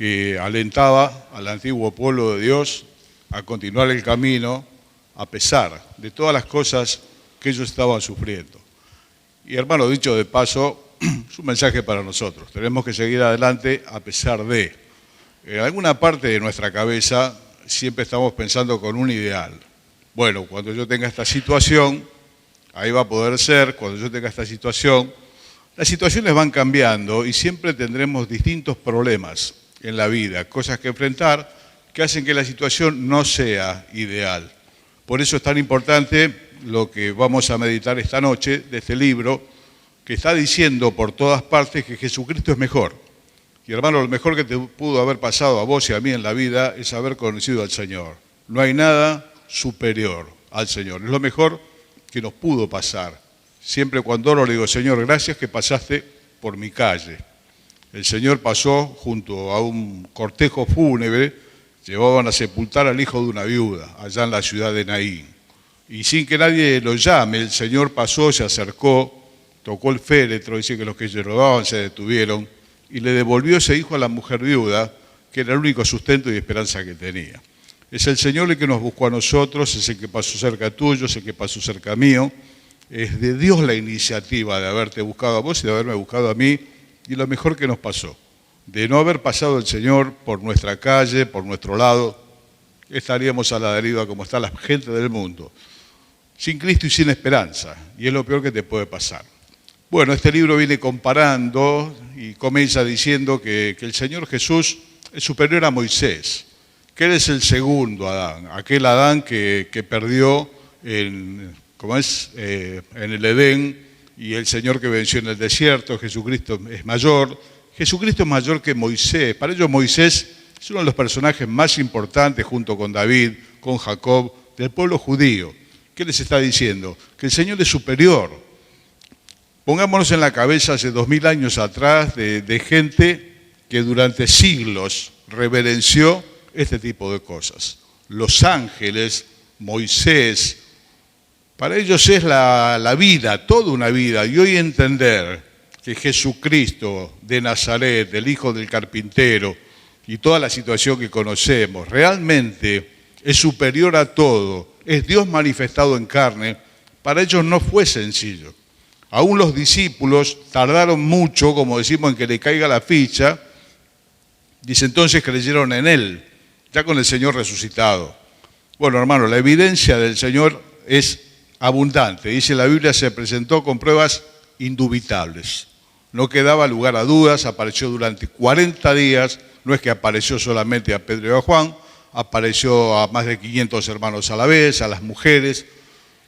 que alentaba al antiguo pueblo de Dios a continuar el camino a pesar de todas las cosas que ellos estaban sufriendo. Y hermano, dicho de paso, es un mensaje para nosotros. Tenemos que seguir adelante a pesar de. En alguna parte de nuestra cabeza siempre estamos pensando con un ideal. Bueno, cuando yo tenga esta situación, ahí va a poder ser, cuando yo tenga esta situación. Las situaciones van cambiando y siempre tendremos distintos problemas en la vida, cosas que enfrentar que hacen que la situación no sea ideal. Por eso es tan importante lo que vamos a meditar esta noche de este libro, que está diciendo por todas partes que Jesucristo es mejor. Y hermano, lo mejor que te pudo haber pasado a vos y a mí en la vida es haber conocido al Señor. No hay nada superior al Señor. Es lo mejor que nos pudo pasar. Siempre cuando oro le digo, Señor, gracias que pasaste por mi calle. El Señor pasó junto a un cortejo fúnebre, llevaban a sepultar al hijo de una viuda, allá en la ciudad de Naín. Y sin que nadie lo llame, el Señor pasó, se acercó, tocó el féretro, dice que los que se robaban se detuvieron, y le devolvió ese hijo a la mujer viuda, que era el único sustento y esperanza que tenía. Es el Señor el que nos buscó a nosotros, es el que pasó cerca tuyo, es el que pasó cerca mío. Es de Dios la iniciativa de haberte buscado a vos y de haberme buscado a mí, y lo mejor que nos pasó. De no haber pasado el Señor por nuestra calle, por nuestro lado, estaríamos a la deriva como está la gente del mundo, sin Cristo y sin esperanza, y es lo peor que te puede pasar. Bueno, este libro viene comparando y comienza diciendo que el Señor Jesús es superior a Moisés, que Él es el segundo Adán, aquel Adán que perdió en el Edén, y el Señor que venció en el desierto. Jesucristo es mayor. Jesucristo es mayor que Moisés. Para ellos Moisés es uno de los personajes más importantes, junto con David, con Jacob, del pueblo judío. ¿Qué les está diciendo? Que el Señor es superior. Pongámonos en la cabeza hace 2000 años atrás de gente que durante siglos reverenció este tipo de cosas. Los ángeles, Moisés, para ellos es la vida, toda una vida. Y hoy entender que Jesucristo de Nazaret, el hijo del carpintero, y toda la situación que conocemos, realmente es superior a todo, es Dios manifestado en carne, para ellos no fue sencillo. Aún los discípulos tardaron mucho, como decimos, en que le caiga la ficha. Dice, entonces creyeron en Él, ya con el Señor resucitado. Bueno, hermano, la evidencia del Señor es abundante. Dice la Biblia, se presentó con pruebas indubitables. No quedaba lugar a dudas, apareció durante 40 días, no es que apareció solamente a Pedro y a Juan, apareció a más de 500 hermanos a la vez, a las mujeres.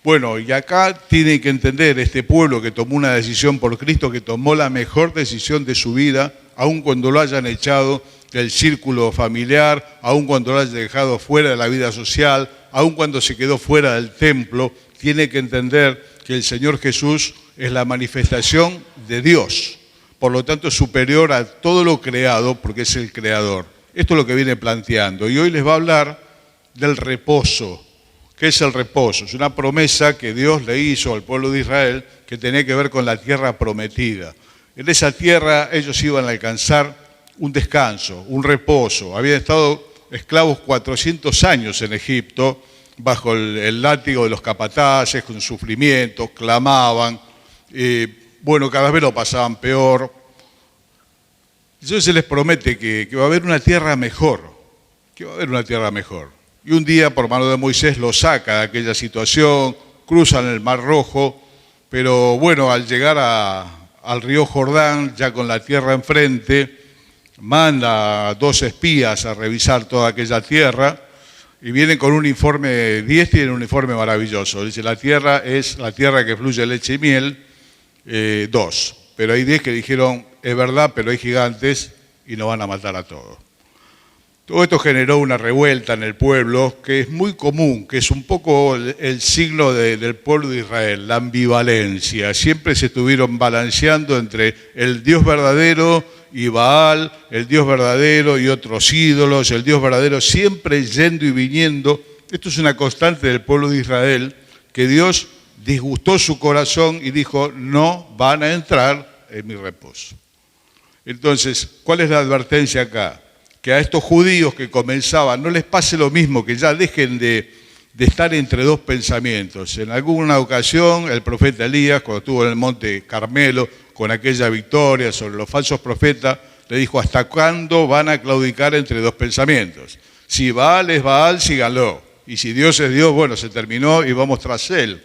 Bueno, y acá tienen que entender este pueblo que tomó una decisión por Cristo, que tomó la mejor decisión de su vida, aun cuando lo hayan echado del círculo familiar, aun cuando lo hayan dejado fuera de la vida social, aun cuando se quedó fuera del templo, tiene que entender que el Señor Jesús es la manifestación de Dios. Por lo tanto, es superior a todo lo creado porque es el creador. Esto es lo que viene planteando. Y hoy les va a hablar del reposo. ¿Qué es el reposo? Es una promesa que Dios le hizo al pueblo de Israel que tenía que ver con la tierra prometida. En esa tierra ellos iban a alcanzar un descanso, un reposo. Habían estado esclavos 400 años en Egipto, bajo el látigo de los capataces, con sufrimiento, clamaban, cada vez lo pasaban peor. Entonces se les promete que va a haber una tierra mejor, Y un día, por mano de Moisés, lo saca de aquella situación, cruzan el Mar Rojo, pero bueno, al llegar al río Jordán, ya con la tierra enfrente, manda a 2 espías a revisar toda aquella tierra, y vienen con un informe, 10 tienen un informe maravilloso. Dice, la tierra es la tierra que fluye leche y miel, 2. Pero hay 10 que dijeron, es verdad, pero hay gigantes y nos van a matar a todos. Todo esto generó una revuelta en el pueblo que es muy común, que es un poco el signo del pueblo de Israel, la ambivalencia. Siempre se estuvieron balanceando entre el Dios verdadero y Baal, el Dios verdadero y otros ídolos, el Dios verdadero siempre yendo y viniendo. Esto es una constante del pueblo de Israel, que Dios disgustó su corazón y dijo, no van a entrar en mi reposo. Entonces, ¿cuál es la advertencia acá? que a estos judíos que comenzaban no les pase lo mismo, que ya dejen de estar entre dos pensamientos. En alguna ocasión el profeta Elías, cuando estuvo en el monte Carmelo, con aquella victoria sobre los falsos profetas, le dijo: ¿hasta cuándo van a claudicar entre dos pensamientos? Si Baal es Baal, síganlo. Y si Dios es Dios, bueno, se terminó y vamos tras él.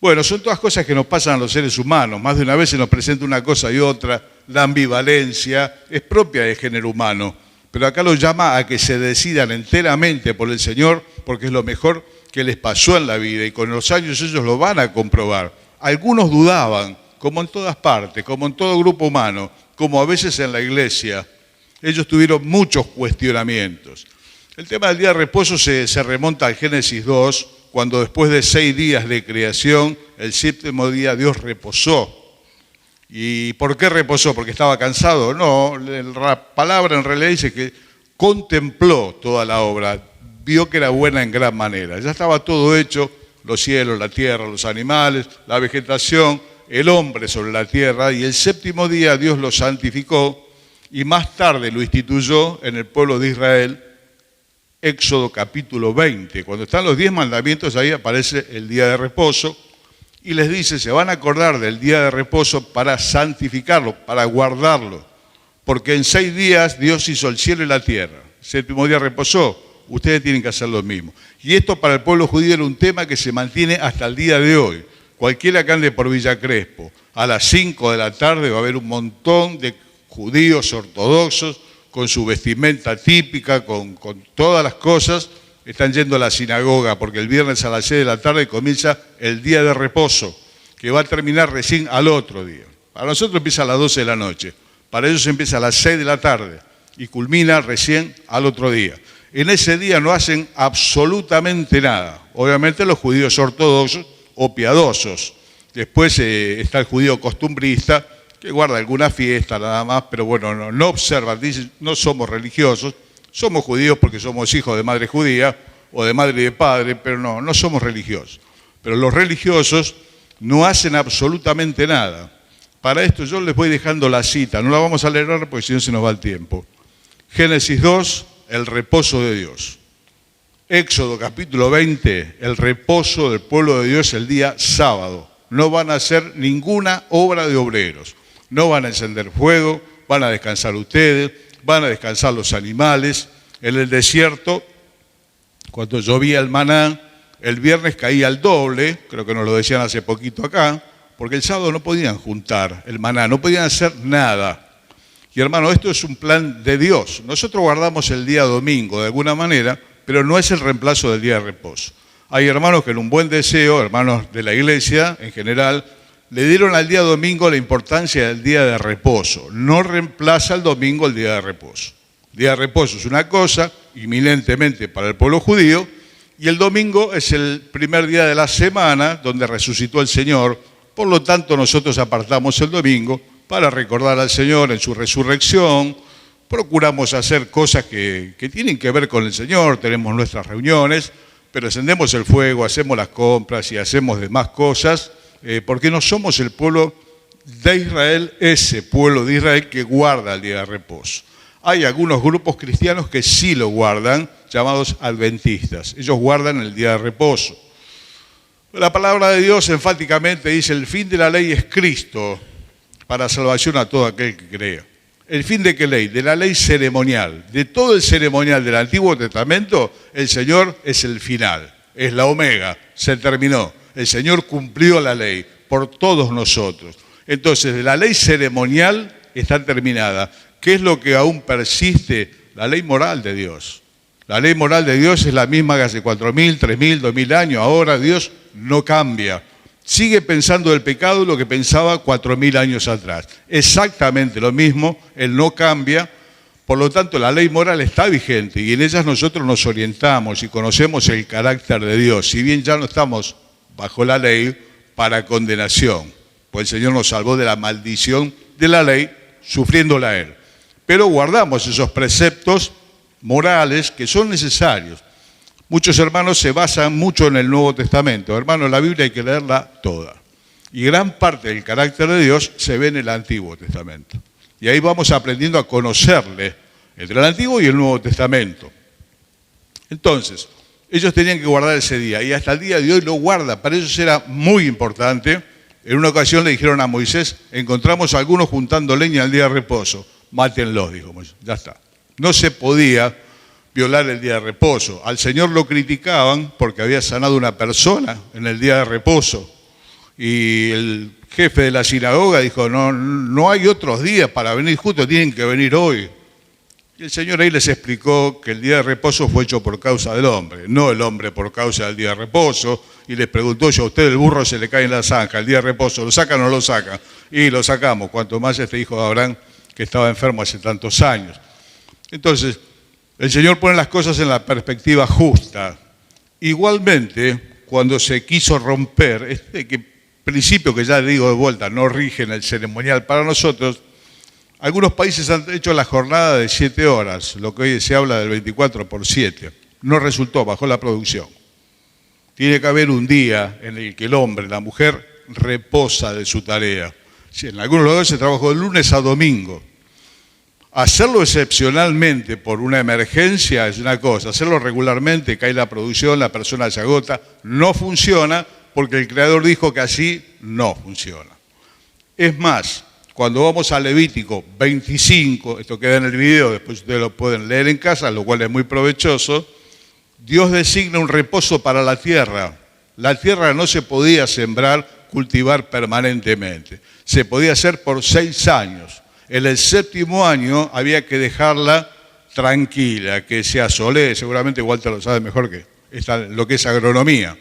Bueno, son todas cosas que nos pasan a los seres humanos. Más de una vez se nos presenta una cosa y otra. La ambivalencia es propia del género humano. Pero acá los llama a que se decidan enteramente por el Señor, porque es lo mejor que les pasó en la vida. Y con los años ellos lo van a comprobar. Algunos dudaban, como en todas partes, como en todo grupo humano, como a veces en la iglesia. Ellos tuvieron muchos cuestionamientos. El tema del día de reposo se remonta al Génesis 2, cuando después de 6 días de creación, el 7º día Dios reposó. ¿Y por qué reposó? ¿Porque estaba cansado? No, la palabra en realidad dice que contempló toda la obra, vio que era buena en gran manera. Ya estaba todo hecho, los cielos, la tierra, los animales, la vegetación, el hombre sobre la tierra, y el 7º día Dios lo santificó y más tarde lo instituyó en el pueblo de Israel. Éxodo capítulo 20, cuando están los 10 mandamientos, ahí aparece el día de reposo y les dice: se van a acordar del día de reposo para santificarlo, para guardarlo, porque en 6 días Dios hizo el cielo y la tierra, el 7º día reposó, ustedes tienen que hacer lo mismo. Y esto para el pueblo judío era un tema que se mantiene hasta el día de hoy. Cualquiera que ande por Villa Crespo, a las 5 de la tarde va a haber un montón de judíos ortodoxos con su vestimenta típica, con todas las cosas, están yendo a la sinagoga, porque el viernes a las 6 de la tarde comienza el día de reposo, que va a terminar recién al otro día. Para nosotros empieza a las 12 de la noche, para ellos empieza a las 6 de la tarde y culmina recién al otro día. En ese día no hacen absolutamente nada, obviamente los judíos ortodoxos o piadosos. Después está el judío costumbrista, que guarda alguna fiesta nada más, pero bueno, no observan, dicen: no somos religiosos, somos judíos porque somos hijos de madre judía o de madre y de padre, pero no somos religiosos. Pero los religiosos no hacen absolutamente nada. Para esto yo les voy dejando la cita, no la vamos a leer porque si no se nos va el tiempo. Génesis 2, el reposo de Dios. Éxodo capítulo 20, el reposo del pueblo de Dios el día sábado. No van a hacer ninguna obra de obreros. No van a encender fuego, van a descansar ustedes, van a descansar los animales. En el desierto, cuando llovía el maná, el viernes caía el doble, creo que nos lo decían hace poquito acá, porque el sábado no podían juntar el maná, no podían hacer nada. Y hermano, esto es un plan de Dios. Nosotros guardamos el día domingo de alguna manera, pero no es el reemplazo del día de reposo. Hay hermanos que en un buen deseo, hermanos de la iglesia en general, le dieron al día domingo la importancia del día de reposo. No reemplaza el domingo el día de reposo. El día de reposo es una cosa, inminentemente para el pueblo judío, y el domingo es el primer día de la semana donde resucitó el Señor. Por lo tanto, nosotros apartamos el domingo para recordar al Señor en su resurrección. Procuramos hacer cosas que tienen que ver con el Señor, tenemos nuestras reuniones, pero encendemos el fuego, hacemos las compras y hacemos demás cosas, porque no somos el pueblo de Israel, ese pueblo de Israel que guarda el día de reposo. Hay algunos grupos cristianos que sí lo guardan, llamados adventistas. Ellos guardan el día de reposo. La palabra de Dios enfáticamente dice: el fin de la ley es Cristo, para salvación a todo aquel que crea. ¿El fin de qué ley? De la ley ceremonial. De todo el ceremonial del Antiguo Testamento, el Señor es el final, es la omega, se terminó. El Señor cumplió la ley por todos nosotros. Entonces, de la ley ceremonial está terminada. ¿Qué es lo que aún persiste? La ley moral de Dios. La ley moral de Dios es la misma que hace 4.000, 3.000, 2.000 años. Ahora Dios no cambia. Sigue pensando el pecado lo que pensaba 4.000 años atrás. Exactamente lo mismo, Él no cambia. Por lo tanto, la ley moral está vigente y en ellas nosotros nos orientamos y conocemos el carácter de Dios. Si bien ya no estamos bajo la ley para condenación, pues el Señor nos salvó de la maldición de la ley, sufriéndola Él. Pero guardamos esos preceptos morales que son necesarios. Muchos hermanos se basan mucho en el Nuevo Testamento. Hermanos, la Biblia hay que leerla toda. Y gran parte del carácter de Dios se ve en el Antiguo Testamento. Y ahí vamos aprendiendo a conocerle entre el Antiguo y el Nuevo Testamento. Entonces, ellos tenían que guardar ese día y hasta el día de hoy lo guardan. Para ellos era muy importante. En una ocasión le dijeron a Moisés, encontramos a algunos juntando leña el día de reposo. Mátenlos, dijo Moisés. Ya está. No se podía violar el día de reposo. Al Señor lo criticaban porque había sanado una persona en el día de reposo. Y el jefe de la sinagoga dijo, no hay otros días para venir justo, tienen que venir hoy. Y el Señor ahí les explicó que el día de reposo fue hecho por causa del hombre, no el hombre por causa del día de reposo. Y les preguntó yo, a usted el burro se le cae en la zanja, el día de reposo, ¿lo sacan o no lo sacan? Y lo sacamos, cuanto más este hijo de Abraham que estaba enfermo hace tantos años. Entonces, el Señor pone las cosas en la perspectiva justa. Igualmente, cuando se quiso romper, este principio que ya digo de vuelta, no rige en el ceremonial para nosotros, algunos países han hecho la jornada de 7 horas, lo que hoy se habla del 24/7. No resultó, bajó la producción. Tiene que haber un día en el que el hombre, la mujer, reposa de su tarea. En algunos lugares se trabajó de lunes a domingo. Hacerlo excepcionalmente por una emergencia es una cosa, hacerlo regularmente, cae la producción, la persona se agota, no funciona porque el Creador dijo que así no funciona. Es más, cuando vamos a Levítico 25, esto queda en el video, después ustedes lo pueden leer en casa, lo cual es muy provechoso, Dios designa un reposo para la tierra. La tierra no se podía sembrar, cultivar permanentemente. Se podía hacer por 6 años. En el 7º año había que dejarla tranquila, que se asolee. Seguramente Walter lo sabe mejor que lo que es agronomía.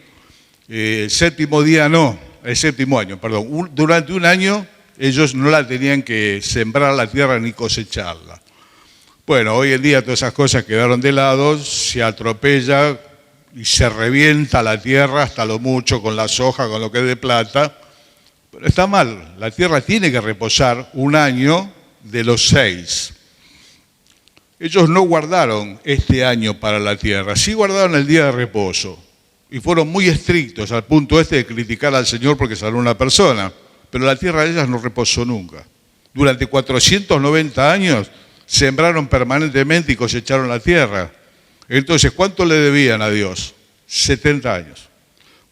El 7º año, perdón. Durante un año ellos no la tenían que sembrar la tierra ni cosecharla. Bueno, hoy en día todas esas cosas quedaron de lado, se atropella y se revienta la tierra hasta lo mucho con la soja, con lo que es de plata. Pero está mal, la tierra tiene que reposar un año de los 6. Ellos no guardaron este año para la tierra, sí guardaron el día de reposo. Y fueron muy estrictos al punto de criticar al Señor porque sanó una persona. Pero la tierra de ellas no reposó nunca. Durante 490 años sembraron permanentemente y cosecharon la tierra. Entonces, ¿cuánto le debían a Dios? 70 años.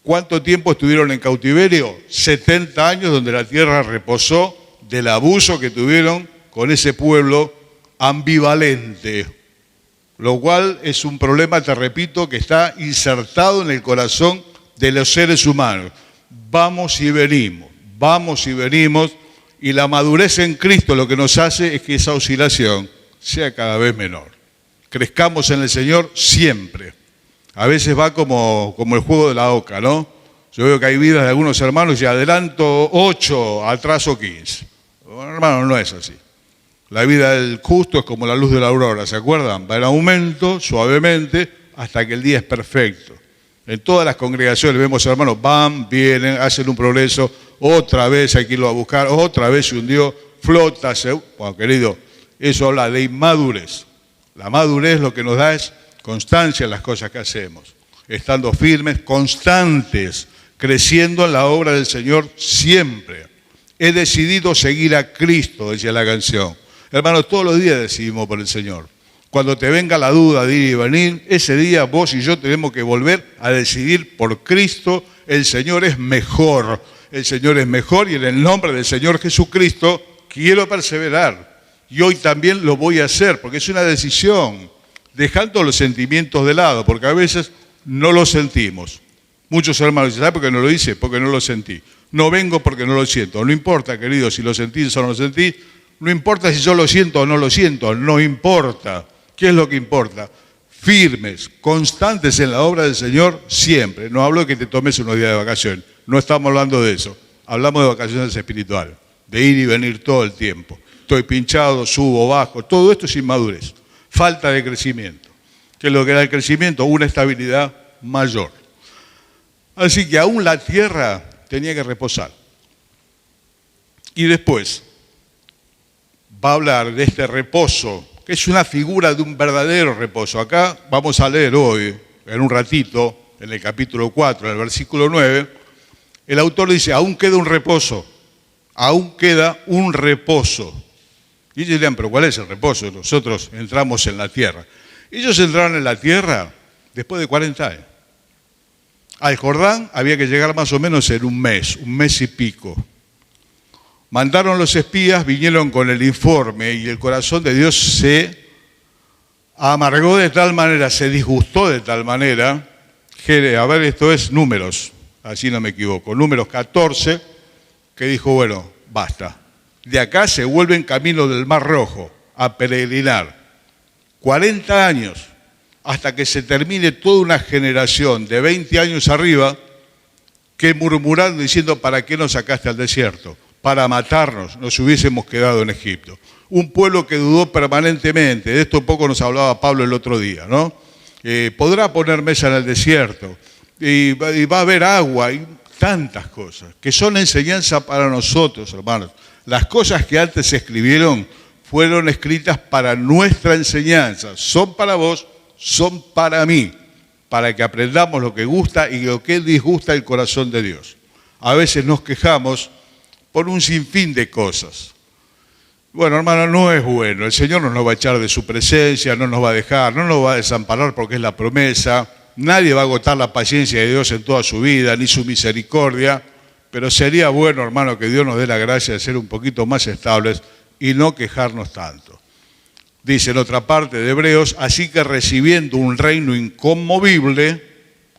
¿Cuánto tiempo estuvieron en cautiverio? 70 años donde la tierra reposó del abuso que tuvieron con ese pueblo ambivalente. Lo cual es un problema, te repito, que está insertado en el corazón de los seres humanos. Vamos y venimos, y la madurez en Cristo lo que nos hace es que esa oscilación sea cada vez menor. Crezcamos en el Señor siempre. A veces va como el juego de la oca, ¿no? Yo veo que hay vidas de algunos hermanos y adelanto 8, atraso 15. Bueno, hermano, no es así. La vida del justo es como la luz de la aurora, ¿se acuerdan? Va en aumento, suavemente, hasta que el día es perfecto. En todas las congregaciones vemos hermanos, van, vienen, hacen un progreso, otra vez hay que irlo a buscar, otra vez se hundió, flota, bueno, querido, eso habla de inmadurez. La madurez lo que nos da es constancia en las cosas que hacemos, estando firmes, constantes, creciendo en la obra del Señor siempre. He decidido seguir a Cristo, decía la canción. Hermanos, todos los días decidimos por el Señor. Cuando te venga la duda de ir y venir, ese día vos y yo tenemos que volver a decidir por Cristo. El Señor es mejor. El Señor es mejor y en el nombre del Señor Jesucristo quiero perseverar. Y hoy también lo voy a hacer porque es una decisión, dejando los sentimientos de lado, porque a veces no los sentimos. Muchos hermanos dicen, ¿sabes por qué no lo hice? Porque no lo sentí. No vengo porque no lo siento. No importa, querido, si lo sentís o no lo sentís. No importa si yo lo siento o no lo siento. No importa. ¿Qué es lo que importa? Firmes, constantes en la obra del Señor siempre. No hablo de que te tomes unos días de vacaciones. No estamos hablando de eso. Hablamos de vacaciones espirituales. De ir y venir todo el tiempo. Estoy pinchado, subo, bajo. Todo esto es inmadurez. Falta de crecimiento. ¿Qué es lo que da el crecimiento? Una estabilidad mayor. Así que aún la tierra tenía que reposar. Y después va a hablar de este reposo, que es una figura de un verdadero reposo. Acá vamos a leer hoy, en un ratito, en el capítulo 4, en el versículo 9, el autor dice, aún queda un reposo, aún queda un reposo. Y ellos dirían, pero ¿cuál es el reposo? Nosotros entramos en la tierra. Ellos entraron en la tierra después de 40 años. Al Jordán había que llegar más o menos en un mes y pico. Mandaron los espías, vinieron con el informe y el corazón de Dios se amargó de tal manera, se disgustó de tal manera, que, a ver, esto es Números, así no me equivoco, Números 14, que dijo, bueno, basta. De acá se vuelven camino del Mar Rojo a peregrinar. 40 años, hasta que se termine toda una generación de 20 años arriba, que murmurando diciendo, ¿para qué nos sacaste al desierto? Para matarnos, nos hubiésemos quedado en Egipto. Un pueblo que dudó permanentemente, de esto poco nos hablaba Pablo el otro día, ¿no? Podrá poner mesa en el desierto, y va a haber agua, y tantas cosas, que son enseñanza para nosotros, hermanos. Las cosas que antes se escribieron fueron escritas para nuestra enseñanza, son para vos, son para mí, para que aprendamos lo que gusta y lo que disgusta el corazón de Dios. A veces nos quejamos por un sinfín de cosas. Bueno, hermano, no es bueno. El Señor no nos va a echar de su presencia, no nos va a dejar, no nos va a desamparar porque es la promesa. Nadie va a agotar la paciencia de Dios en toda su vida, ni su misericordia. Pero sería bueno, hermano, que Dios nos dé la gracia de ser un poquito más estables y no quejarnos tanto. Dice en otra parte de Hebreos, así que recibiendo un reino inconmovible,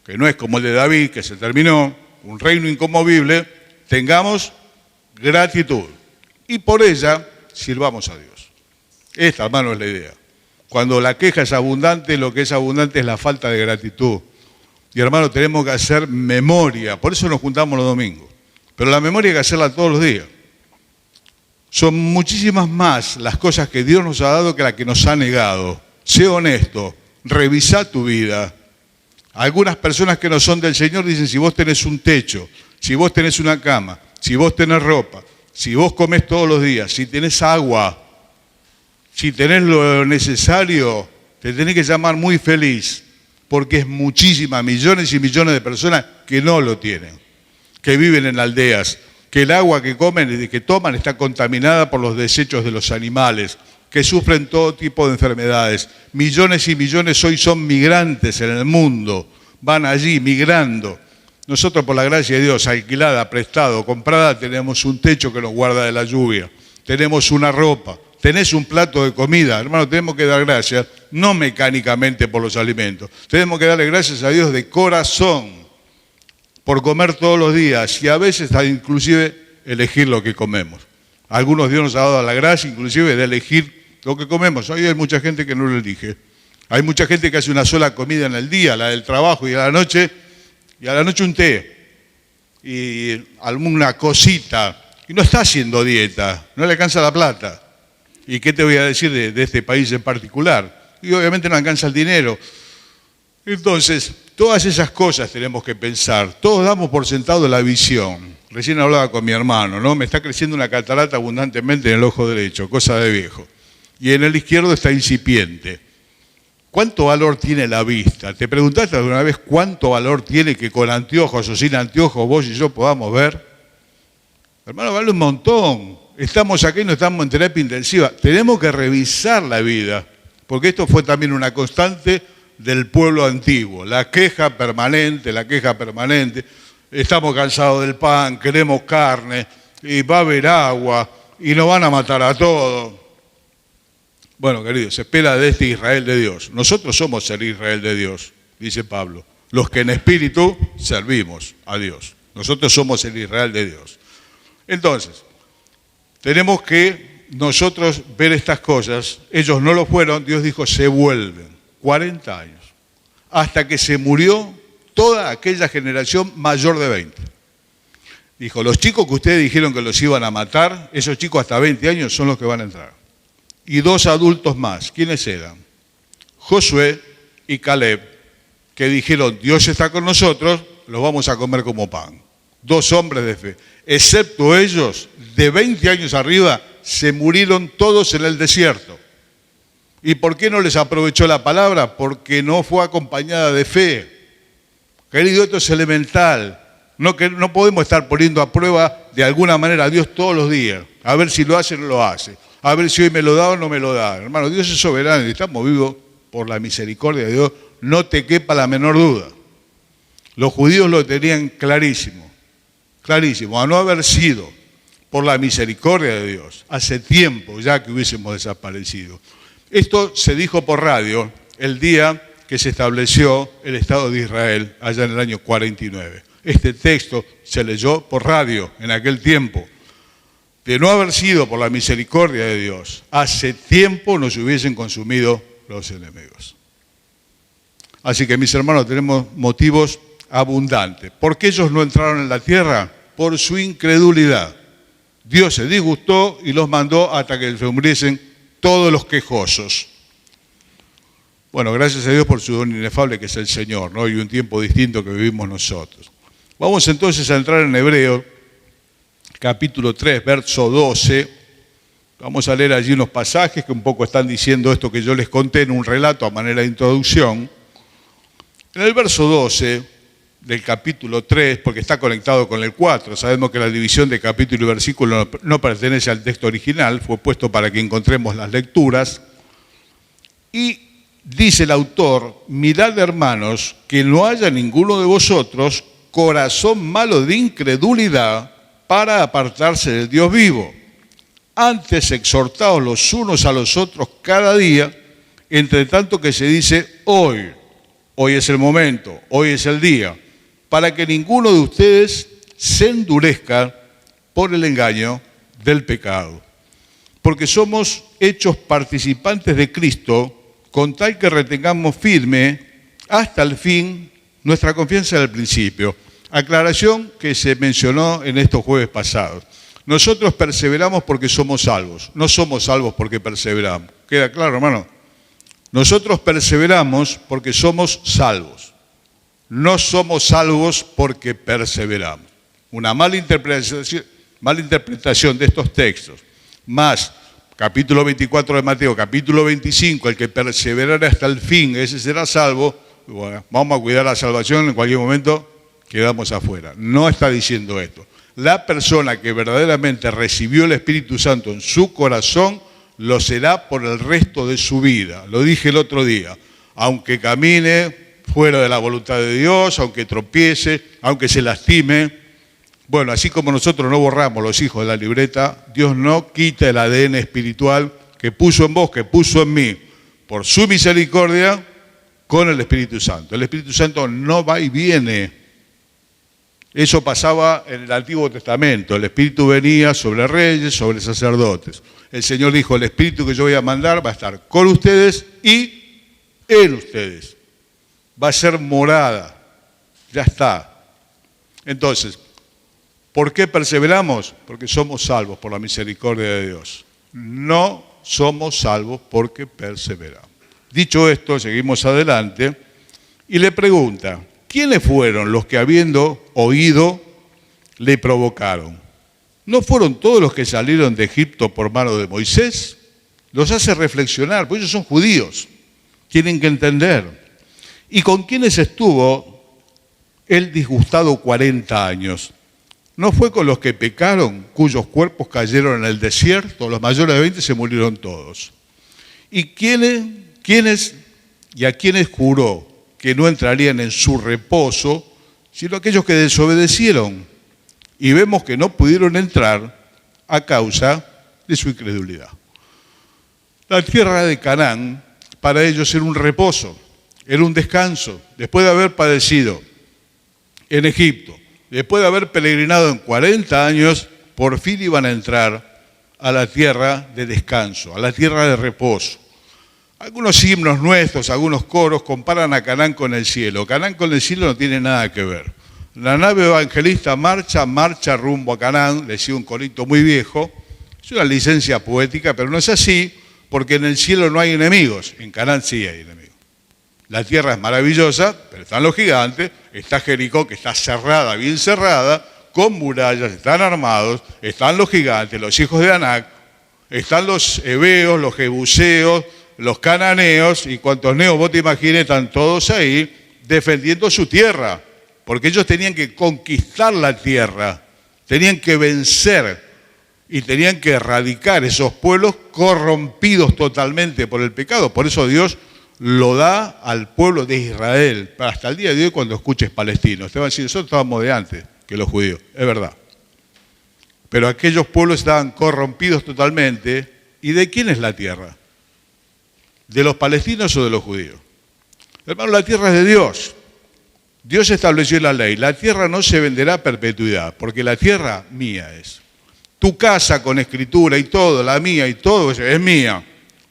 que no es como el de David, que se terminó, un reino inconmovible, tengamos gratitud. Y por ella sirvamos a Dios. Esta, hermano, es la idea. Cuando la queja es abundante, lo que es abundante es la falta de gratitud. Y, hermano, tenemos que hacer memoria. Por eso nos juntamos los domingos. Pero la memoria hay que hacerla todos los días. Son muchísimas más las cosas que Dios nos ha dado que las que nos ha negado. Sé honesto, revisá tu vida. Algunas personas que no son del Señor dicen, si vos tenés un techo, si vos tenés una cama, si vos tenés ropa, si vos comés todos los días, si tenés agua, si tenés lo necesario, te tenés que llamar muy feliz, porque es muchísimas, millones y millones de personas que no lo tienen, que viven en aldeas, que el agua que comen y que toman está contaminada por los desechos de los animales, que sufren todo tipo de enfermedades. Millones y millones hoy son migrantes en el mundo, van allí migrando. Nosotros, por la gracia de Dios, alquilada, prestado, comprada, tenemos un techo que nos guarda de la lluvia, tenemos una ropa, tenés un plato de comida. Hermano, tenemos que dar gracias, no mecánicamente por los alimentos, tenemos que darle gracias a Dios de corazón por comer todos los días y a veces inclusive elegir lo que comemos. A algunos Dios nos ha dado la gracia inclusive de elegir lo que comemos. Hoy hay mucha gente que no lo elige. Hay mucha gente que hace una sola comida en el día, la del trabajo, y a la noche un té y alguna cosita, y no está haciendo dieta, no le alcanza la plata. ¿Y qué te voy a decir de este país en particular? Y obviamente no alcanza el dinero. Entonces, todas esas cosas tenemos que pensar. Todos damos por sentado la visión. Recién hablaba con mi hermano, ¿no? Me está creciendo una catarata abundantemente en el ojo derecho, cosa de viejo. Y en el izquierdo está incipiente. ¿Cuánto valor tiene la vista? ¿Te preguntaste alguna vez cuánto valor tiene que con anteojos o sin anteojos vos y yo podamos ver? Hermano, vale un montón. Estamos aquí y no estamos en terapia intensiva. Tenemos que revisar la vida, porque esto fue también una constante del pueblo antiguo. La queja permanente. Estamos cansados del pan, queremos carne, y va a haber agua, y nos van a matar a todos. Bueno, queridos, se espera de este Israel de Dios. Nosotros somos el Israel de Dios, dice Pablo. Los que en espíritu servimos a Dios. Nosotros somos el Israel de Dios. Entonces, tenemos que nosotros ver estas cosas. Ellos no lo fueron, Dios dijo, se vuelven. 40 años. Hasta que se murió toda aquella generación mayor de 20. Dijo, los chicos que ustedes dijeron que los iban a matar, esos chicos hasta 20 años son los que van a entrar. Y 2 adultos más. ¿Quiénes eran? Josué y Caleb, que dijeron, Dios está con nosotros, los vamos a comer como pan. 2 hombres de fe. Excepto ellos, de 20 años arriba, se murieron todos en el desierto. ¿Y por qué no les aprovechó la palabra? Porque no fue acompañada de fe. Querido, esto es elemental. No podemos estar poniendo a prueba de alguna manera a Dios todos los días, a ver si lo hace o no lo hace. a ver si hoy me lo da o no me lo da. Hermano, Dios es soberano y estamos vivos por la misericordia de Dios, no te quepa la menor duda. Los judíos lo tenían clarísimo, clarísimo, a no haber sido por la misericordia de Dios, hace tiempo ya que hubiésemos desaparecido. Esto se dijo por radio el día que se estableció el Estado de Israel, allá en el año 49. Este texto se leyó por radio en aquel tiempo. De no haber sido por la misericordia de Dios, hace tiempo nos hubiesen consumido los enemigos. Así que, mis hermanos, tenemos motivos abundantes. ¿Por qué ellos no entraron en la tierra? Por su incredulidad. Dios se disgustó y los mandó hasta que se muriesen todos los quejosos. Bueno, gracias a Dios por su don inefable que es el Señor, ¿no? Y un tiempo distinto que vivimos nosotros. Vamos entonces a entrar en Hebreos, capítulo 3, verso 12. Vamos a leer allí unos pasajes que un poco están diciendo esto que yo les conté en un relato a manera de introducción. En el verso 12 del capítulo 3, porque está conectado con el 4, sabemos que la división de capítulo y versículo no pertenece al texto original, fue puesto para que encontremos las lecturas. Y dice el autor: mirad, hermanos, que no haya ninguno de vosotros corazón malo de incredulidad para apartarse del Dios vivo. Antes exhortaos los unos a los otros cada día, entre tanto que se dice hoy es el momento, hoy es el día, para que ninguno de ustedes se endurezca por el engaño del pecado. Porque somos hechos participantes de Cristo, con tal que retengamos firme hasta el fin nuestra confianza del principio. Aclaración que se mencionó en estos jueves pasados. Nosotros perseveramos porque somos salvos, no somos salvos porque perseveramos. ¿Queda claro, hermano? Nosotros perseveramos porque somos salvos. No somos salvos porque perseveramos. Una mala interpretación de estos textos, más capítulo 24 de Mateo, capítulo 25, el que perseverara hasta el fin, ese será salvo. Bueno, vamos a cuidar la salvación, en cualquier momento quedamos afuera. No está diciendo esto. La persona que verdaderamente recibió el Espíritu Santo en su corazón, lo será por el resto de su vida. Lo dije el otro día, aunque camine fuera de la voluntad de Dios, aunque tropiece, aunque se lastime. Bueno, así como nosotros no borramos los hijos de la libreta, Dios no quita el ADN espiritual que puso en vos, que puso en mí, por su misericordia, con el Espíritu Santo. El Espíritu Santo no va y viene. Eso pasaba en el Antiguo Testamento. El Espíritu venía sobre reyes, sobre sacerdotes. El Señor dijo: el Espíritu que yo voy a mandar va a estar con ustedes y en ustedes. Va a ser morada. Ya está. Entonces, ¿por qué perseveramos? Porque somos salvos por la misericordia de Dios. No somos salvos porque perseveramos. Dicho esto, seguimos adelante y le pregunta: ¿quiénes fueron los que, habiendo oído, le provocaron? ¿No fueron todos los que salieron de Egipto por mano de Moisés? Los hace reflexionar, porque ellos son judíos, tienen que entender. ¿Y con quiénes estuvo él disgustado 40 años? ¿No fue con los que pecaron, cuyos cuerpos cayeron en el desierto? Los mayores de 20 se murieron todos. ¿Y quiénes y a quiénes juró que no entrarían en su reposo, sino aquellos que desobedecieron? Y vemos que no pudieron entrar a causa de su incredulidad. La tierra de Canaán para ellos era un reposo, era un descanso, después de haber padecido en Egipto, después de haber peregrinado en 40 años, por fin iban a entrar a la tierra de descanso, a la tierra de reposo. Algunos himnos nuestros, algunos coros comparan a Canaán con el cielo. Canaán con el cielo no tiene nada que ver. La nave evangelista marcha rumbo a Canaán, decía un corito muy viejo. Es una licencia poética, pero no es así, porque en el cielo no hay enemigos, en Canaán sí hay enemigos. La tierra es maravillosa, pero están los gigantes, está Jericó, que está cerrada, bien cerrada, con murallas, están armados, están los gigantes, los hijos de Anac, están los heveos, los jebuseos, los cananeos, y cuantos neos vos te imagines, están todos ahí defendiendo su tierra, porque ellos tenían que conquistar la tierra, tenían que vencer. y tenían que erradicar esos pueblos corrompidos totalmente por el pecado. Por eso Dios lo da al pueblo de Israel. Hasta el día de hoy, cuando escuches palestinos, te van a decir, nosotros estábamos de antes que los judíos. Es verdad. Pero aquellos pueblos estaban corrompidos totalmente. ¿Y de quién es la tierra? ¿De los palestinos o de los judíos? Hermano, la tierra es de Dios. Dios estableció la ley. La tierra no se venderá a perpetuidad, porque la tierra mía es. Tu casa con escritura y todo, la mía y todo, es mía.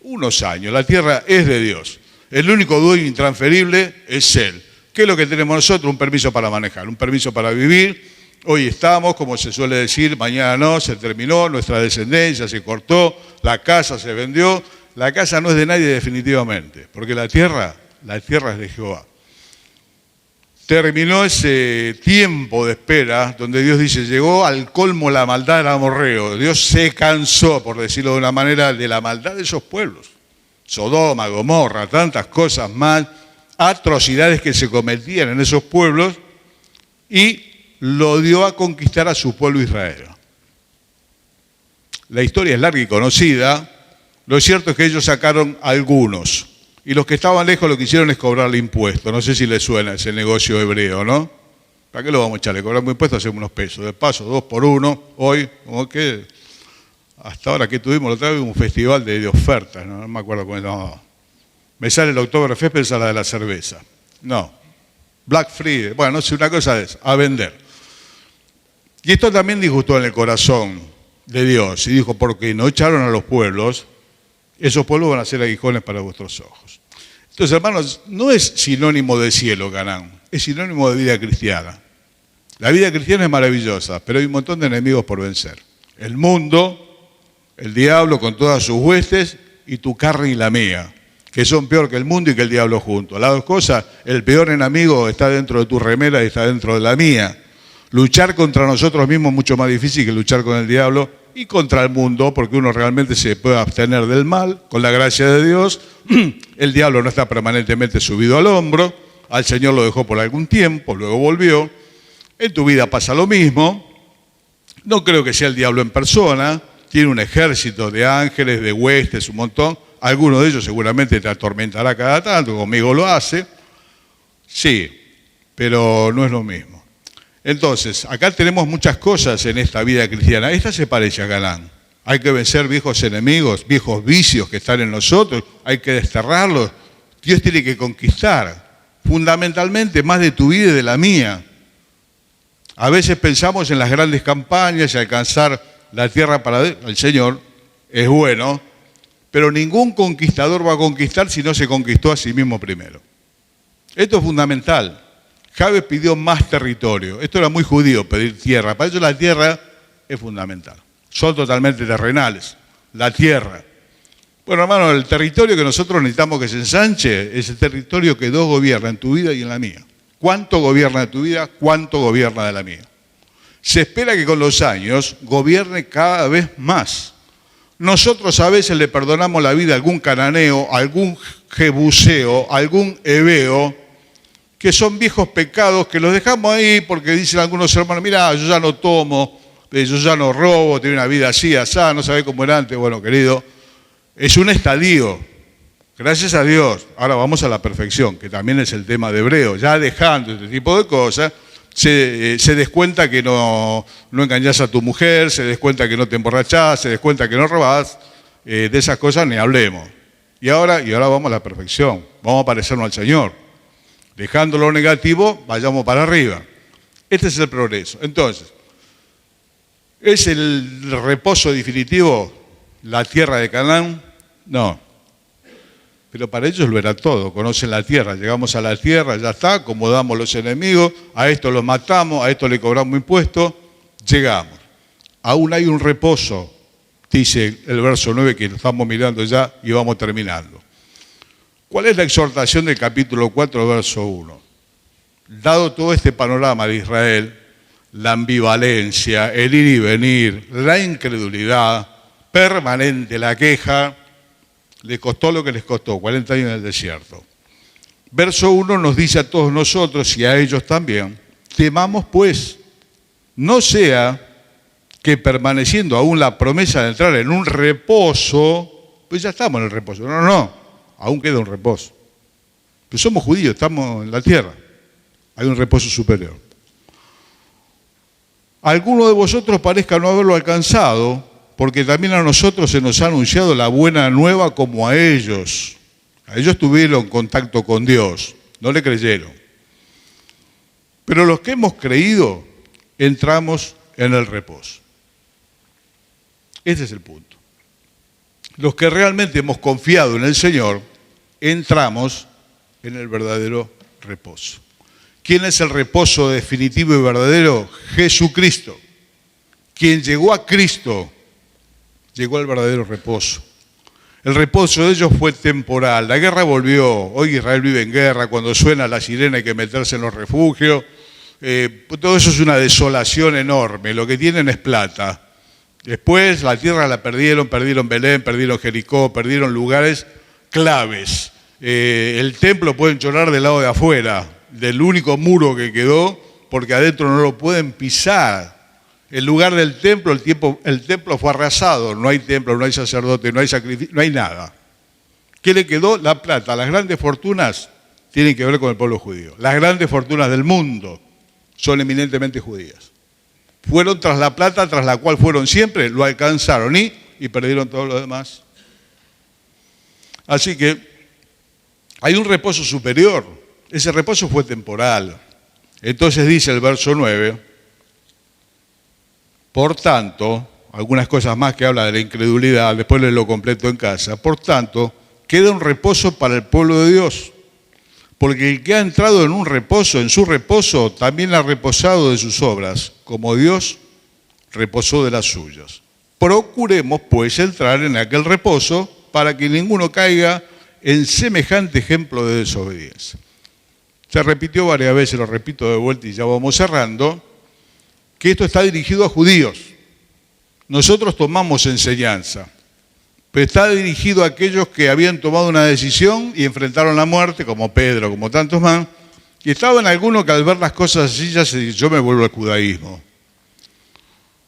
Unos años, la tierra es de Dios. El único dueño intransferible es Él. ¿Qué es lo que tenemos nosotros? Un permiso para manejar, un permiso para vivir. Hoy estamos, como se suele decir, mañana no, se terminó, nuestra descendencia se cortó, la casa se vendió. La casa no es de nadie definitivamente, porque la tierra es de Jehová. Terminó ese tiempo de espera donde Dios dice, llegó al colmo la maldad del amorreo. Dios se cansó, por decirlo de una manera, de la maldad de esos pueblos. Sodoma, Gomorra, tantas cosas más, atrocidades que se cometían en esos pueblos, y lo dio a conquistar a su pueblo Israel. La historia es larga y conocida. Lo cierto es que ellos sacaron algunos. Y los que estaban lejos lo que hicieron es cobrarle impuestos. No sé si les suena ese negocio hebreo, ¿no? ¿Para qué lo vamos a echar? Le cobramos impuestos, hacemos unos pesos. De paso, 2 por 1. Hoy, como que hasta ahora que tuvimos, la otra vez un festival de ofertas, ¿no? No me acuerdo cómo no. Me sale el Oktoberfest, pensar la de la cerveza. No. Black Friday. Bueno, no sé, una cosa de esa. A vender. Y esto también disgustó en el corazón de Dios. Y dijo, porque no echaron a los pueblos, esos pueblos van a ser aguijones para vuestros ojos. Entonces, hermanos, no es sinónimo de cielo, Canaán, es sinónimo de vida cristiana. La vida cristiana es maravillosa, pero hay un montón de enemigos por vencer. El mundo, el diablo con todas sus huestes, y tu carne y la mía, que son peor que el mundo y que el diablo juntos. Las dos cosas, el peor enemigo está dentro de tu remera y está dentro de la mía. Luchar contra nosotros mismos es mucho más difícil que luchar con el diablo y contra el mundo, porque uno realmente se puede abstener del mal, con la gracia de Dios. El diablo no está permanentemente subido al hombro, al Señor lo dejó por algún tiempo, luego volvió. En tu vida pasa lo mismo. No creo que sea el diablo en persona, tiene un ejército de ángeles, de huestes, un montón. Alguno de ellos seguramente te atormentará cada tanto, conmigo lo hace. Sí, pero no es lo mismo. Entonces, acá tenemos muchas cosas en esta vida cristiana. Esta se parece a Canaán. Hay que vencer viejos enemigos, viejos vicios que están en nosotros, hay que desterrarlos. Dios tiene que conquistar, fundamentalmente más de tu vida y de la mía. A veces pensamos en las grandes campañas y alcanzar la tierra para el Señor, es bueno, pero ningún conquistador va a conquistar si no se conquistó a sí mismo primero. Esto es fundamental. Jabes pidió más territorio. Esto era muy judío, pedir tierra. Para ellos la tierra es fundamental. Son totalmente terrenales. La tierra. Bueno, hermano, el territorio que nosotros necesitamos que se ensanche es el territorio que Dios gobierna en tu vida y en la mía. ¿Cuánto gobierna de tu vida? ¿Cuánto gobierna de la mía? Se espera que con los años gobierne cada vez más. Nosotros a veces le perdonamos la vida a algún cananeo, a algún jebuseo, a algún heveo, que son viejos pecados que los dejamos ahí porque dicen algunos hermanos, mira, yo ya no tomo, yo ya no robo, tengo una vida así, asá, no sabe cómo era antes. Bueno, querido, es un estadio, gracias a Dios. Ahora vamos a la perfección, que también es el tema de Hebreo. Ya dejando este tipo de cosas, se descuenta que no engañás a tu mujer, se descuenta que no te emborrachás, se descuenta que no robás, de esas cosas ni hablemos. Y ahora vamos a la perfección, vamos a parecernos al Señor. Dejando lo negativo, vayamos para arriba. Este es el progreso. Entonces, ¿es el reposo definitivo la tierra de Canaán? No. Pero para ellos lo era todo. Conocen la tierra. Llegamos a la tierra, ya está, acomodamos los enemigos, a esto los matamos, a esto le cobramos impuestos, llegamos. Aún hay un reposo, dice el verso 9 que lo estamos mirando ya y vamos terminando. ¿Cuál es la exhortación del capítulo 4, verso 1? Dado todo este panorama de Israel, la ambivalencia, el ir y venir, la incredulidad permanente, la queja, les costó lo que les costó, 40 años en el desierto. Verso 1 nos dice a todos nosotros y a ellos también, temamos pues, no sea que permaneciendo aún la promesa de entrar en un reposo, pues ya estamos en el reposo. No, aún queda un reposo. Pues somos judíos, estamos en la tierra. Hay un reposo superior. Alguno de vosotros parezca no haberlo alcanzado, porque también a nosotros se nos ha anunciado la buena nueva como a ellos. A ellos tuvieron contacto con Dios, no le creyeron. Pero los que hemos creído, entramos en el reposo. Ese es el punto. Los que realmente hemos confiado en el Señor, entramos en el verdadero reposo. ¿Quién es el reposo definitivo y verdadero? Jesucristo. Quien llegó a Cristo, llegó al verdadero reposo. El reposo de ellos fue temporal. La guerra volvió. Hoy Israel vive en guerra. Cuando suena la sirena hay que meterse en los refugios. Todo eso es una desolación enorme. Lo que tienen es plata. Después la tierra la perdieron Belén, perdieron Jericó, perdieron lugares claves. El templo pueden llorar del lado de afuera, del único muro que quedó, porque adentro no lo pueden pisar. El lugar del templo, el templo fue arrasado, no hay templo, no hay sacerdote, no hay sacrificio, no hay nada. ¿Qué le quedó? La plata. Las grandes fortunas tienen que ver con el pueblo judío. Las grandes fortunas del mundo son eminentemente judías. Fueron tras la plata, tras la cual fueron siempre, lo alcanzaron y perdieron todo lo demás. Así que hay un reposo superior. Ese reposo fue temporal. Entonces dice el verso 9, por tanto, algunas cosas más que habla de la incredulidad, después lo completo en casa. Por tanto, queda un reposo para el pueblo de Dios. Porque el que ha entrado en un reposo, en su reposo, también ha reposado de sus obras, como Dios reposó de las suyas. Procuremos, pues, entrar en aquel reposo para que ninguno caiga en semejante ejemplo de desobediencia. Se repitió varias veces, lo repito de vuelta y ya vamos cerrando, que esto está dirigido a judíos. Nosotros tomamos enseñanza, pero está dirigido a aquellos que habían tomado una decisión y enfrentaron la muerte, como Pedro, como tantos más, y estaban algunos que al ver las cosas así ya se dicen, yo me vuelvo al judaísmo.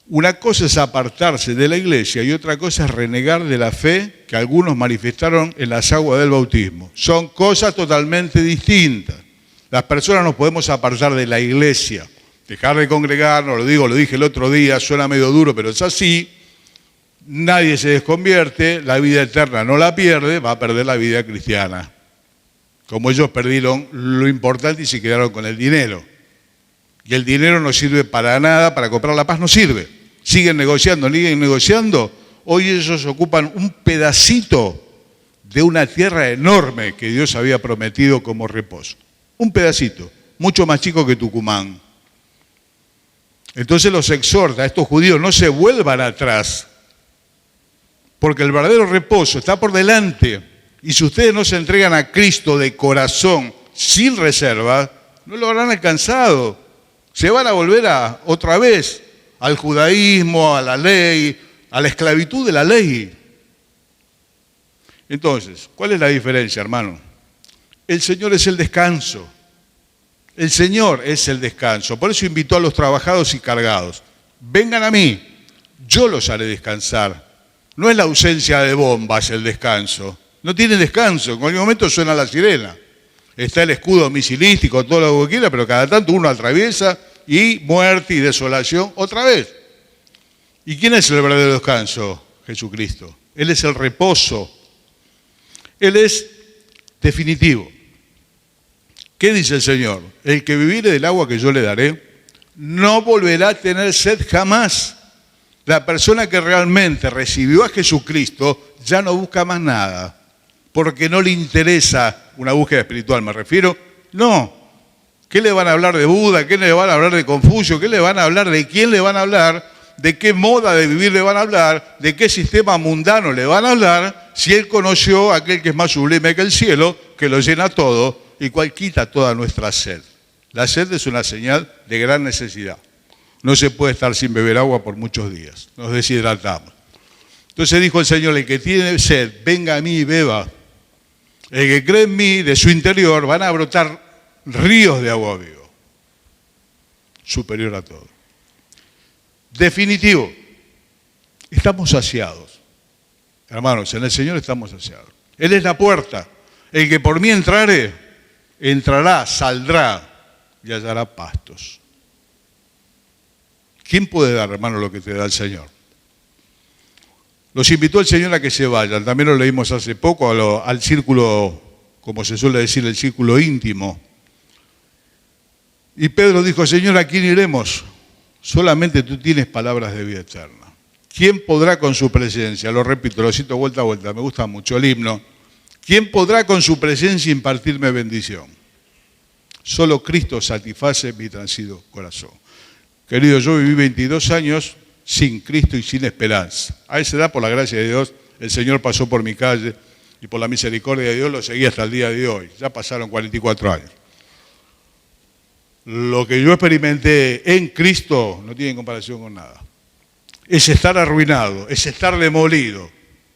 Una cosa es apartarse de la iglesia y otra cosa es renegar de la fe que algunos manifestaron en las aguas del bautismo. Son cosas totalmente distintas. Las personas nos podemos apartar de la iglesia, dejar de congregarnos, lo dije el otro día, suena medio duro, pero es así. Nadie se desconvierte, la vida eterna no la pierde, va a perder la vida cristiana. Como ellos perdieron lo importante y se quedaron con el dinero. Y el dinero no sirve para nada, para comprar la paz no sirve. Siguen negociando. Hoy ellos ocupan un pedacito de una tierra enorme que Dios había prometido como reposo. Un pedacito, mucho más chico que Tucumán. Entonces los exhorta a estos judíos, no se vuelvan atrás, porque el verdadero reposo está por delante. Y si ustedes no se entregan a Cristo de corazón, sin reserva, no lo habrán alcanzado. Se van a volver otra vez al judaísmo, a la ley, a la esclavitud de la ley. Entonces, ¿cuál es la diferencia, hermano? El Señor es el descanso. El Señor es el descanso. Por eso invitó a los trabajados y cargados. Vengan a mí, yo los haré descansar. No es la ausencia de bombas el descanso. No tiene descanso. En cualquier momento suena la sirena. Está el escudo misilístico, todo lo que quiera, pero cada tanto uno atraviesa y muerte y desolación otra vez. ¿Y quién es el verdadero descanso? Jesucristo. Él es el reposo. Él es definitivo. ¿Qué dice el Señor? El que viviere del agua que yo le daré, no volverá a tener sed jamás. La persona que realmente recibió a Jesucristo ya no busca más nada, porque no le interesa una búsqueda espiritual, me refiero. No. ¿Qué le van a hablar de Buda? ¿Qué le van a hablar de Confucio? ¿Qué le van a hablar? ¿De quién le van a hablar? ¿De qué moda de vivir le van a hablar? ¿De qué sistema mundano le van a hablar? Si él conoció a aquel que es más sublime que el cielo, que lo llena todo y cual quita toda nuestra sed. La sed es una señal de gran necesidad. No se puede estar sin beber agua por muchos días. Nos deshidratamos. Entonces dijo el Señor, el que tiene sed, venga a mí y beba. El que cree en mí, de su interior, van a brotar ríos de agua viva. Superior a todo. Definitivo. Estamos saciados. Hermanos, en el Señor estamos saciados. Él es la puerta. El que por mí entrare, entrará, saldrá y hallará pastos. ¿Quién puede dar, hermano, lo que te da el Señor? Los invitó el Señor a que se vayan. También lo leímos hace poco al círculo, como se suele decir, el círculo íntimo. Y Pedro dijo, Señor, ¿a quién iremos? Solamente tú tienes palabras de vida eterna. ¿Quién podrá con su presencia? Lo repito, lo cito vuelta a vuelta, me gusta mucho el himno. ¿Quién podrá con su presencia impartirme bendición? Solo Cristo satisface mi transido corazón. Querido, yo viví 22 años sin Cristo y sin esperanza. A esa edad, por la gracia de Dios, el Señor pasó por mi calle y por la misericordia de Dios lo seguí hasta el día de hoy. Ya pasaron 44 años. Lo que yo experimenté en Cristo no tiene comparación con nada. Es estar arruinado, es estar demolido,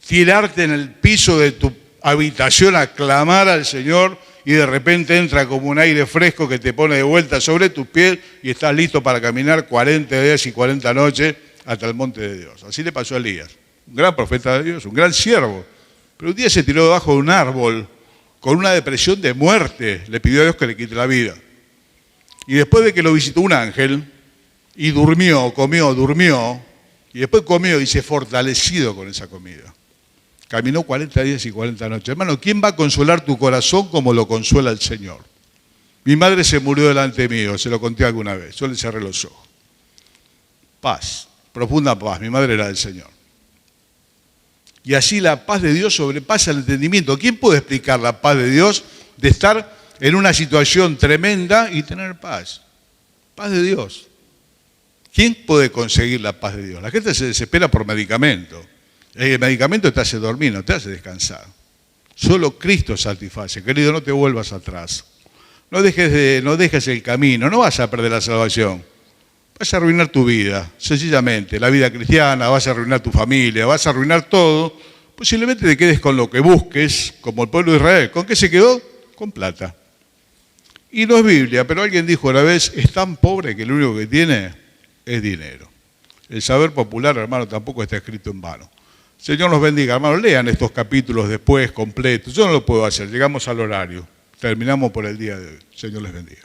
tirarte en el piso de tu habitación a clamar al Señor y de repente entra como un aire fresco que te pone de vuelta sobre tus pies y estás listo para caminar 40 días y 40 noches hasta el monte de Dios. Así le pasó a Elías, un gran profeta de Dios, un gran siervo. Pero un día se tiró debajo de un árbol con una depresión de muerte, le pidió a Dios que le quite la vida. Y después de que lo visitó un ángel y durmió, comió, durmió, y después comió y se fortalecido con esa comida. Caminó 40 días y 40 noches. Hermano, ¿quién va a consolar tu corazón como lo consuela el Señor? Mi madre se murió delante mío, se lo conté alguna vez, yo le cerré los ojos. Paz, profunda paz, mi madre era del Señor. Y así la paz de Dios sobrepasa el entendimiento. ¿Quién puede explicar la paz de Dios de estar en una situación tremenda y tener paz? Paz de Dios. ¿Quién puede conseguir la paz de Dios? La gente se desespera por medicamento. El medicamento te hace dormir, no te hace descansar. Solo Cristo satisface. Querido, no te vuelvas atrás. No dejes el camino, no vas a perder la salvación. Vas a arruinar tu vida, sencillamente. La vida cristiana, vas a arruinar tu familia, vas a arruinar todo. Posiblemente te quedes con lo que busques, como el pueblo de Israel. ¿Con qué se quedó? Con plata. Y no es Biblia, pero alguien dijo una vez, es tan pobre que lo único que tiene es dinero. El saber popular, hermano, tampoco está escrito en vano. Señor nos bendiga, hermano, lean estos capítulos después, completos. Yo no lo puedo hacer, llegamos al horario. Terminamos por el día de hoy. Señor les bendiga.